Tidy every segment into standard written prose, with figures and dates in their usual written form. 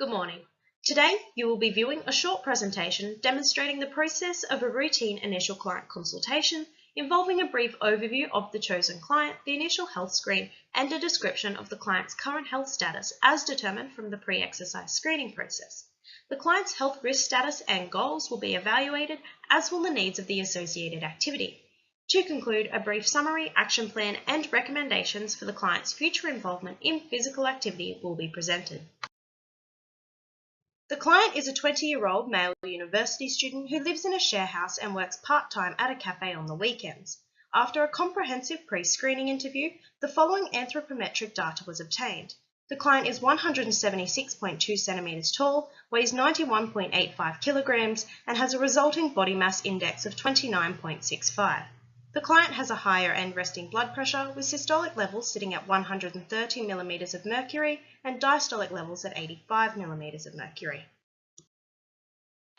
Good morning. Today, you will be viewing a short presentation demonstrating the process of a routine initial client consultation involving a brief overview of the chosen client, the initial health screen, and a description of the client's current health status as determined from the pre-exercise screening process. The client's health risk status and goals will be evaluated, as will the needs of the associated activity. To conclude, a brief summary, action plan, and recommendations for the client's future involvement in physical activity will be presented. The client is a 20-year-old male university student who lives in a share house and works part-time at a cafe on the weekends. After a comprehensive pre-screening interview, the following anthropometric data was obtained. The client is 176.2 centimeters tall, weighs 91.85 kilograms, and has a resulting body mass index of 29.65. The client has a higher end resting blood pressure, with systolic levels sitting at 130 millimeters of mercury and diastolic levels at 85 millimeters of mercury.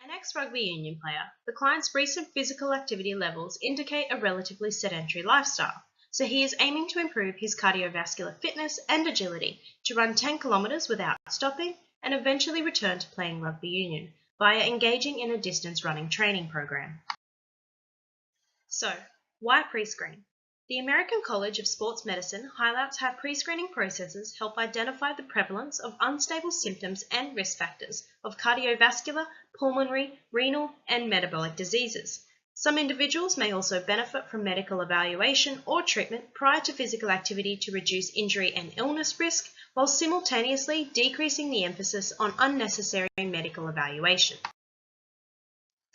An ex-rugby union player, the client's recent physical activity levels indicate a relatively sedentary lifestyle, so he is aiming to improve his cardiovascular fitness and agility to run 10 kilometers without stopping and eventually return to playing rugby union via engaging in a distance running training program. So, why pre-screen? The American College of Sports Medicine highlights how pre-screening processes help identify the prevalence of unstable symptoms and risk factors of cardiovascular, pulmonary, renal, and metabolic diseases. Some individuals may also benefit from medical evaluation or treatment prior to physical activity to reduce injury and illness risk, while simultaneously decreasing the emphasis on unnecessary medical evaluation.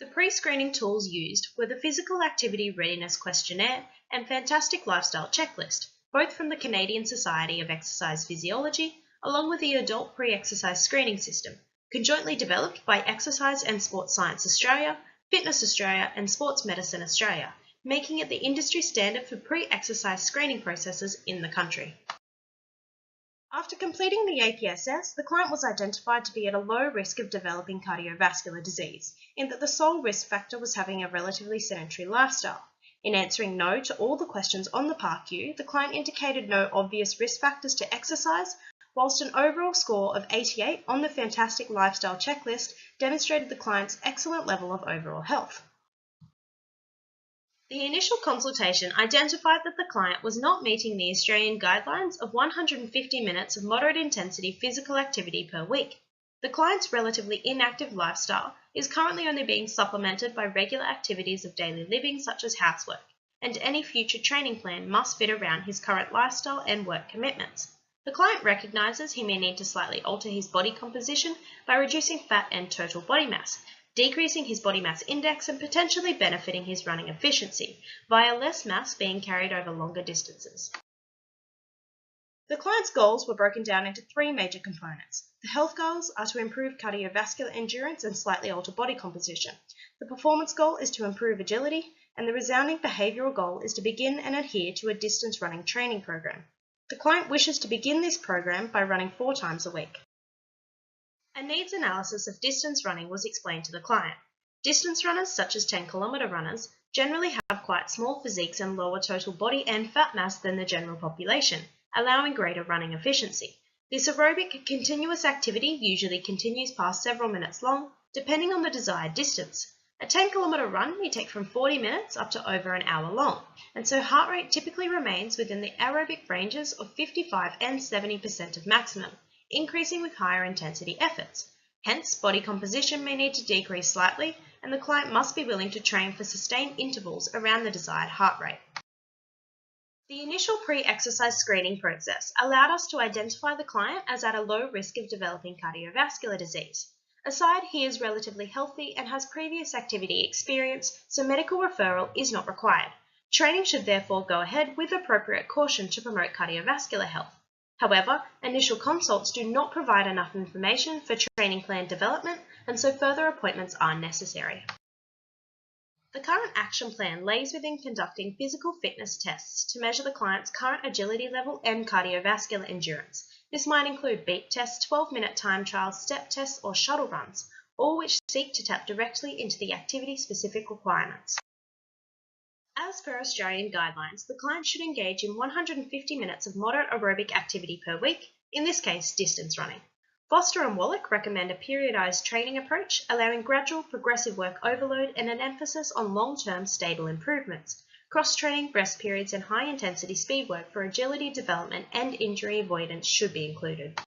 The pre-screening tools used were the Physical Activity Readiness Questionnaire and Fantastic Lifestyle Checklist, both from the Canadian Society of Exercise Physiology, along with the Adult Pre-Exercise Screening System, conjointly developed by Exercise and Sports Science Australia, Fitness Australia, and Sports Medicine Australia, making it the industry standard for pre-exercise screening processes in the country. After completing the APSS, the client was identified to be at a low risk of developing cardiovascular disease, in that the sole risk factor was having a relatively sedentary lifestyle. In answering no to all the questions on the PARQ, the client indicated no obvious risk factors to exercise, whilst an overall score of 88 on the Fantastic Lifestyle Checklist demonstrated the client's excellent level of overall health. The initial consultation identified that the client was not meeting the Australian guidelines of 150 minutes of moderate intensity physical activity per week. The client's relatively inactive lifestyle is currently only being supplemented by regular activities of daily living such as housework, and any future training plan must fit around his current lifestyle and work commitments. The client recognises he may need to slightly alter his body composition by reducing fat and total body mass, decreasing his body mass index and potentially benefiting his running efficiency, via less mass being carried over longer distances. The client's goals were broken down into three major components. The health goals are to improve cardiovascular endurance and slightly alter body composition. The performance goal is to improve agility, and the resounding behavioural goal is to begin and adhere to a distance running training program. The client wishes to begin this program by running 4 times a week. A needs analysis of distance running was explained to the client. Distance runners, such as 10-kilometre runners, generally have quite small physiques and lower total body and fat mass than the general population, allowing greater running efficiency. This aerobic continuous activity usually continues past several minutes long, depending on the desired distance. A 10-kilometre run may take from 40 minutes up to over an hour long, and so heart rate typically remains within the aerobic ranges of 55 and 70% of maximum, increasing with higher intensity efforts. Hence, body composition may need to decrease slightly, and the client must be willing to train for sustained intervals around the desired heart rate. The initial pre-exercise screening process allowed us to identify the client as at a low risk of developing cardiovascular disease. Aside, he is relatively healthy and has previous activity experience, so medical referral is not required. Training should therefore go ahead with appropriate caution to promote cardiovascular health. However, initial consults do not provide enough information for training plan development, and so further appointments are necessary. The current action plan lays within conducting physical fitness tests to measure the client's current agility level and cardiovascular endurance. This might include beat tests, 12-minute time trials, step tests, or shuttle runs, all which seek to tap directly into the activity-specific requirements. As per Australian guidelines, the client should engage in 150 minutes of moderate aerobic activity per week, in this case distance running. Foster and Wallach recommend a periodized training approach, allowing gradual, progressive work overload and an emphasis on long-term stable improvements. Cross-training, rest periods, and high-intensity speed work for agility development and injury avoidance should be included.